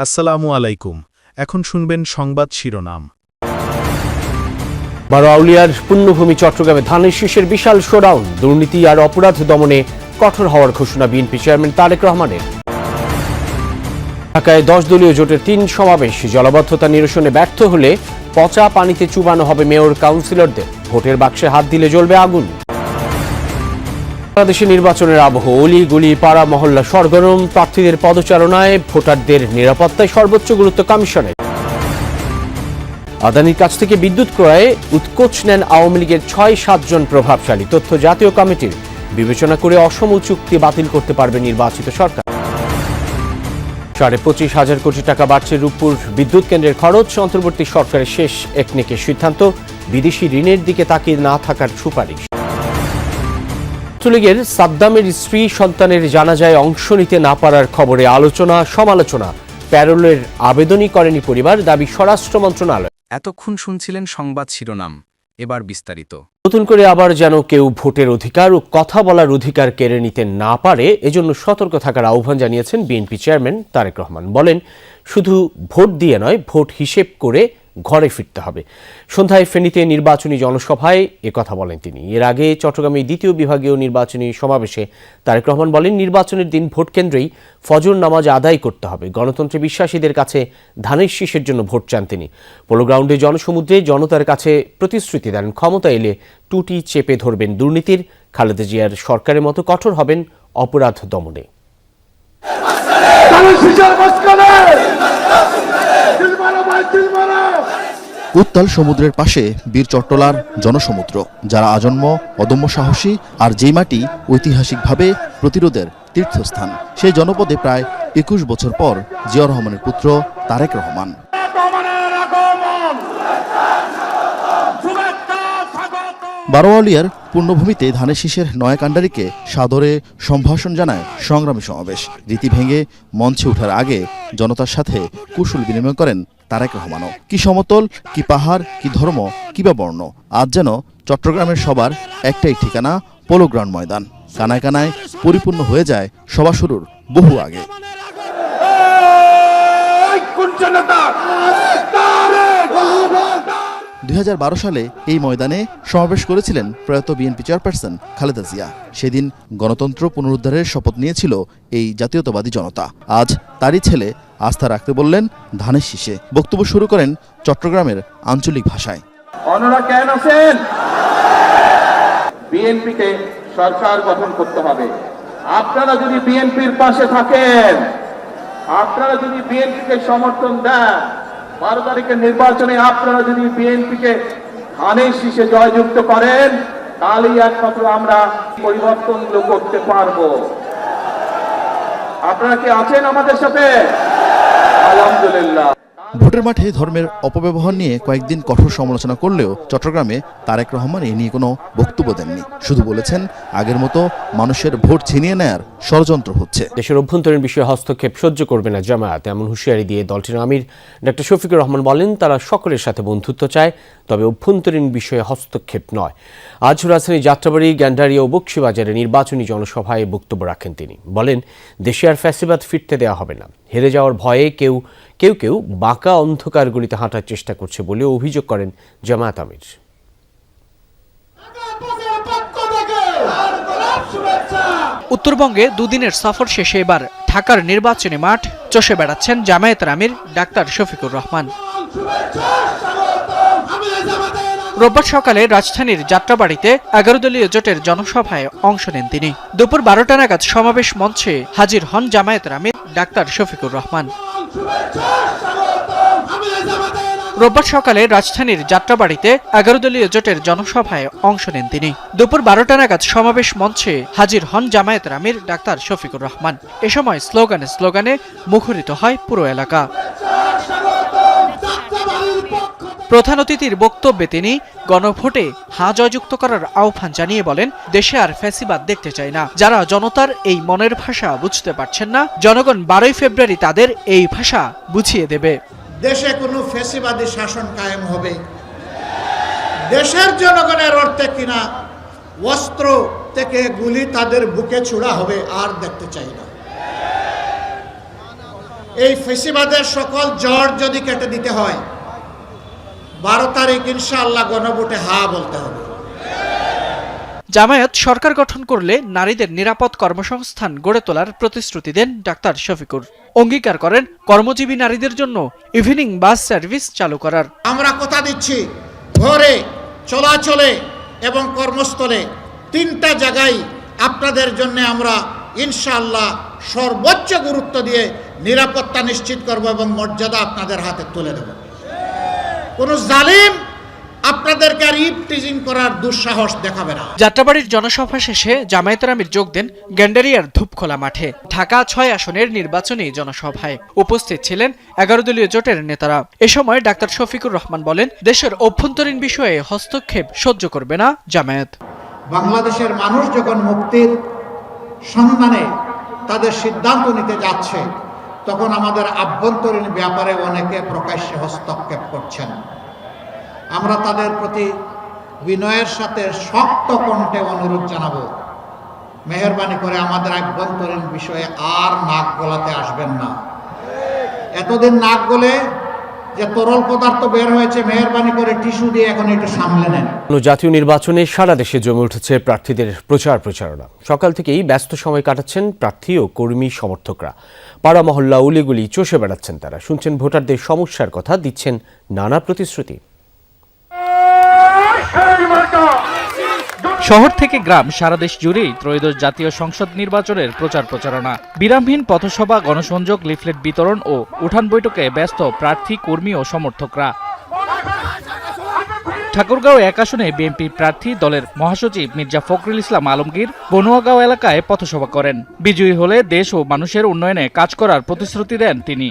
আসসালামু আলাইকুম। এখন শুনবেন সংবাদ শিরোনাম। বারোয়াউলিয়ার পুণ্যভূমি চট্টগ্রামে ধানের শীষের বিশাল শোডাউন, দুর্নীতি আর অপরাধ দমনে কঠোর হওয়ার ঘোষণা বিএনপি চেয়ারম্যান তারেক রহমানের। ঢাকায় 10 দলীয় জোটের 3 সমাবেশ, জলাবদ্ধতা নিরসনে ব্যর্থ হলে পচা পানিতে চুবানো হবে মেয়র কাউন্সিলরদের, ভোটের বাক্সে হাত দিলে জ্বলবে আগুন। বাংলাদেশে নির্বাচনের আবহ, অলি-গলি, পাড়া মহল্লা সরগরম, প্রার্থীদের পদচারণায় ভোটারদের নিরাপত্তায় সর্বোচ্চ গুরুত্ব কমিশনের। আদানির কাছ থেকে বিদ্যুৎ ক্রয়ে উৎকোচ নেন আওয়ামী লীগের 6-7 জন প্রভাবশালী, তথ্য জাতীয় কমিটির, বিবেচনা করে অসম চুক্তি বাতিল করতে পারবে নির্বাচিত সরকার। 25,500 কোটি টাকা বাড়ছে রূপপুর বিদ্যুৎ কেন্দ্রের খরচ, অন্তর্বর্তী সরকারের শেষ একনেকের সিদ্ধান্ত, বিদেশি ঋণের দিকে তাকিয়ে না থাকার সুপারিশ। ছাত্রলীগের সাদ্দামের স্ত্রী সন্তানের জানাজায় অংশ নিতে না পারার খবরে আলোচনা সমালোচনা, প্যারোলের আবেদনই করেনি পরিবার, দাবি স্বরাষ্ট্র মন্ত্রণালয়। এতক্ষণ শুনছিলেন সংবাদ শিরোনাম, এবার বিস্তারিত। নতুন করে আবার যেন কেউ ভোটের অধিকার ও কথা বলার অধিকার কেড়ে নিতে না পারে, এজন্য সতর্ক থাকার আহ্বান জানিয়েছেন বিএনপি চেয়ারম্যান তারেক রহমান। বলেন, শুধু ভোট দিয়ে নয়, ভোট হিসেব করে ঘরে ফিরতে হবে। সন্ধ্যায় ফেনীতে নির্বাচনী জনসভায় একথা বলেন তিনি। এর আগে চট্টগ্রামে দ্বিতীয় বিভাগীয় নির্বাচনী সমাবেশে তারেক রহমান বলেন, নির্বাচনের দিন ভোট কেন্দ্রেই ফজর নামাজ আদায় করতে হবে। গণতন্ত্রে বিশ্বাসীদের কাছে ধানের শীষের জন্য ভোট চান তিনি। পোলো গ্রাউন্ডে জনসমুদ্রে জনতার কাছে প্রতিশ্রুতি দেন, ক্ষমতা এলে টুটি চেপে ধরবেন দুর্নীতির, খালেদা জিয়ার সরকারের মতো কঠোর হবেন অপরাধ দমনে। উত্তাল সমুদ্রের পাশে বীর চট্টলার জনসমুদ্র, যারা আজন্ম অদম্য সাহসী, আর যেই মাটি ঐতিহাসিকভাবে প্রতিরোধের তীর্থস্থান। সেই জনপদে প্রায় 21 বছর পর জিয়া রহমানের পুত্র তারেক রহমান। বারোয়াউলিয়ার পূর্ণভূমিতে ধানের শীষের নয়া কাণ্ডারিকে সাদরে সম্ভাষণ জানায় সংগ্রামী সমাবেশ। রীতি ভেঙে মঞ্চে ওঠার আগে জনতার সাথে কুশল বিনিময় করেন তারেক রহমানও। কি সমতল, কি পাহাড়, কি ধর্ম, কি বা বর্ণ, আজ যেন চট্টগ্রামের সবার একটাই ঠিকানা, পোলো গ্রাউন্ড ময়দান। কানায় কানায় পরিপূর্ণ হয়ে যায় সভা শুরুর বহু আগে। 2012 সালে এই ময়দানে সমাবেশ করেছিলেন প্রয়াত বিএনপি চেয়ারপারসন খালেদা জিয়া। সেদিন গণতন্ত্র পুনরুদ্ধারের শপথ নিয়েছিল এই জাতীয়তাবাদী জনতা। আজ তারই ছেলে আস্থা রাখতে বললেন ধানের শীষে। বক্তব্য শুরু করেন চট্টগ্রামের আঞ্চলিক ভাষায়। অন্যরা কেন আছেন? বিএনপিকে সরকার গঠন করতে হবে। আপনারা যদি বিএনপির পাশে থাকেন, আপনারা যদি বিএনপিকে সমর্থন দেন, 12 তারিখের নির্বাচনে আপনারা যদি বিএনপিকে ধানের শীষে জয়যুক্ত করেন, তাহলেই একমাত্র আমরা পরিবর্তনগুলো করতে পারবো। আপনারা কি আছেন আমাদের সাথে? আলহামদুলিল্লাহ। ভোটের মাঠে ধর্মের অপব্যবহার নিয়ে কয়েকদিন কঠোর সমালোচনা করলেও চট্টগ্রামে তারেক রহমান এ নিয়ে কোনো বক্তব্য দেননি। শুধু বলেছেন, আগের মতো মানুষের ভোট ছিনিয়ে নেয়ার ষড়যন্ত্র হচ্ছে। দেশের অভ্যন্তরীণ বিষয়ে হস্তক্ষেপ সহ্য করবে না জামায়াত, এমন হুঁশিয়ারি দিয়ে দলটির আমির ডক্টর শফিকুর রহমান বলেন, তারা সকলের সাথে বন্ধুত্ব চায়, তবে অভ্যন্তরীণ বিষয়ে হস্তক্ষেপ নয়। আজ রাজধানীর যাত্রাবাড়ি, গ্যান্ডারিয়া ও বকশীবাজারে নির্বাচনী জনসভায় বক্তব্য রাখেন তিনি। বলেন, দেশে আর ফ্যাসিবাদ ফিরতে দেওয়া হবে না। হেরে যাওয়ার ভয়ে কেউ কেউ বাঁকা অন্ধকার গলিতে হাঁটার চেষ্টা করছে বলে অভিযোগ করেন জামায়াত আমির। উত্তরবঙ্গে দুদিনের সফর শেষে এবার ঢাকার নির্বাচনী মাঠ চষে বেড়াচ্ছেন জামায়াতের আমির ডাক্তার শফিকুর রহমান। রোববার সকালে রাজধানীর যাত্রাবাড়িতে 11 দলীয় জোটের জনসভায় অংশ নেন তিনি। দুপুর 12টা নাগাদ সমাবেশ মঞ্চে হাজির হন জামায়াতের আমির ডাক্তার শফিকুর রহমান। রোববার সকালে রাজধানীর যাত্রাবাড়িতে 11 দলীয় জোটের জনসভায় অংশ নেন তিনি। দুপুর 12টা নাগাদ সমাবেশ মঞ্চে হাজির হন জামায়াতের আমির ডাক্তার শফিকুর রহমান। এ সময় স্লোগানে মুখরিত হয় পুরো এলাকা। প্রধান অতিথির বক্তব্যে তিনি গণভোটে হ্যাঁ জয়যুক্ত করার আহ্বান জানিয়ে বলেন, দেশে আর ফ্যাসিবাদ দেখতে চাই না। যারা জনতার এই মনের ভাষা বুঝতে পারছেন না, জনগণ 12 ফেব্রুয়ারি তাদের এই ভাষা বুঝিয়ে দেবে। দেশে কোনো ফ্যাসিবাদী শাসন কায়েম হবে, দেশের জনগণের অর্থে কিনা অস্ত্র থেকে গুলি তাদের বুকে ছোড়া হবে, আর দেখতে চাই না। এই ফেসিবাদের সকল জড় যদি কেটে দিতে হয় 12 তারিখ ইনশাআল্লাহ গণভোটে হা বলতে হবে। জামায়াত সরকার গঠন করলে নারীদের নিরাপদ কর্মসংস্থান গড়ে তোলার প্রতিশ্রুতি দেন ডাক্তার শফিকুর। অঙ্গীকার করেন কর্মজীবী নারীদের জন্য ইভিনিং বাস সার্ভিস চালু করার। আমরা কথা দিচ্ছি ঘরে, চলাচলে এবং কর্মস্থলে 3টা জায়গায় আপনাদের জন্য আমরা ইনশাআল্লাহ সর্বোচ্চ গুরুত্ব দিয়ে নিরাপত্তা নিশ্চিত করব এবং মর্যাদা আপনাদের হাতে তুলে দেব। কোনো জালিম আপনাদেরকে আর ইফটিজিং করার দুঃসাহস দেখাবে না। যাত্রাবাড়ির জনসভা শেষে জামায়াতের আমির যোগ দেন গেন্ডারিয়ার ধূপখোলা মাঠে। ঢাকা 6 আসনের নির্বাচনী জনসভায় উপস্থিত ছিলেন 11 দলীয় জোটের নেতারা। এ সময় ডাক্তার শফিকুর রহমান বলেন, দেশের অভ্যন্তরীণ বিষয়ে হস্তক্ষেপ সহ্য করবে না জামায়াত। বাংলাদেশের মানুষ যখন মুক্তির সন্ধানে তাদের সিদ্ধান্ত নিতে যাচ্ছে, তখন আমাদের আভ্যন্তরীণ ব্যাপারে অনেকে প্রকাশ্যে হস্তক্ষেপ করছেন। আমরা তাদের প্রতি বিনয়ের সাথে শক্ত কণ্ঠে অনুরোধ জানাবো, মেহেরবানি করে আমাদের আভ্যন্তরীণ বিষয়ে আর নাক গলাতে আসবেন না। এতদিন নাক গলে যে তরল পদার্থ বের হয়েছে, মেহেরবানি করে টিস্যু দিয়ে এখন একটু সামলে নেন। জাতীয় নির্বাচনে সারা দেশে জমে উঠেছে প্রার্থীদের প্রচারণা। সকাল থেকেই ব্যস্ত সময় কাটাচ্ছেন প্রার্থী ও কর্মী সমর্থকরা। পাড়া মহল্লা উলিগুলি চষে বেড়াচ্ছেন তারা। শুনছেন ভোটারদের সমস্যার কথা, দিচ্ছেন নানা প্রতিশ্রুতি। শহর থেকে গ্রাম, সারা দেশ জুড়েই ত্রয়োদশ জাতীয় সংসদ নির্বাচনের প্রচারণা। বিরামহীন পথসভা, গণসংযোগ, লিফলেট বিতরণ ও উঠান বৈঠকে ব্যস্ত প্রার্থী, কর্মী ও সমর্থকরা। ঠাকুরগাঁও 1 আসনে বিএনপি প্রার্থী দলের মহাসচিব মির্জা ফখরুল ইসলাম আলমগীর বনুয়াগাঁও এলাকায় পথসভা করেন। বিজয়ী হলে দেশ ও মানুষের উন্নয়নে কাজ করার প্রতিশ্রুতি দেন তিনি।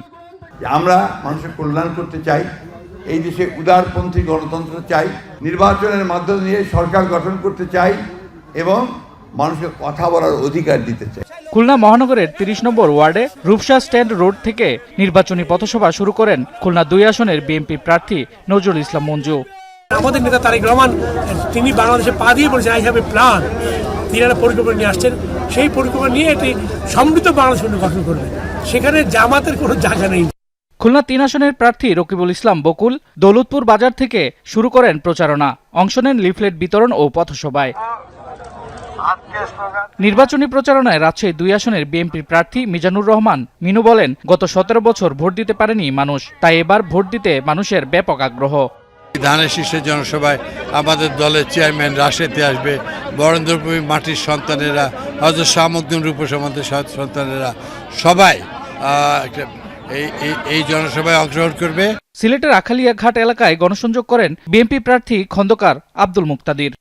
আমরা মানুষের কল্যাণ করতে চাই, এই দেশে উদারপন্থী গণতন্ত্র চাই, নির্বাচনের মাধ্যমে দিয়ে সরকার গঠন করতে চাই এবং মানুষের কথা বলার অধিকার দিতে চাই। খুলনা মহানগরের 30 নম্বর ওয়ার্ডে রূপসা স্ট্যান্ড রোড থেকে নির্বাচনী পথসভা শুরু করেন খুলনা 2 আসনের বিএনপি প্রার্থী নজরুল ইসলাম মঞ্জু। আমাদের নেতা তারেক রহমান তিনি বাংলাদেশে পা দিয়ে বলেছেন আই হ্যাভ এ প্ল্যান। তিনি একটা পরিকল্পনা নিয়ে আসছেন, সেই পরিকল্পনা নিয়ে একটি সমৃদ্ধ বাংলাদেশ গঠন করবেন। সেখানে জামাতের কোনো জায়গা নেই। খুলনা 3 আসনের প্রার্থী রকিবুল ইসলাম বকুল দৌলতপুর বাজার থেকে শুরু করেন প্রচারণা। অংশ নেন লিফলেট বিতরণ ও পথসভায়। নির্বাচনী প্রচারণায় রাজশাহী 2 আসনের বিএনপি প্রার্থী মিজানুর রহমান মিনু বলেন, গত 17 বছর ভোট দিতে পারেনি মানুষ, তাই এবার ভোট দিতে মানুষের ব্যাপক আগ্রহ। ধানের শীর্ষের জনসভায় আমাদের দলের চেয়ারম্যান রাশেতে আসবে, বরেন্দ্রভূমি মাটির সন্তানেরা, হযরত শাহ মখদুম রূপসমাজের সন্তানেরা সবাই এই জনসভায় অংশগ্রহণ করবে। সিলেটের আখালিয়া ঘাট এলাকায় গণসংযোগ করেন বিএনপি প্রার্থী খন্দকার আব্দুল মুক্তাদির।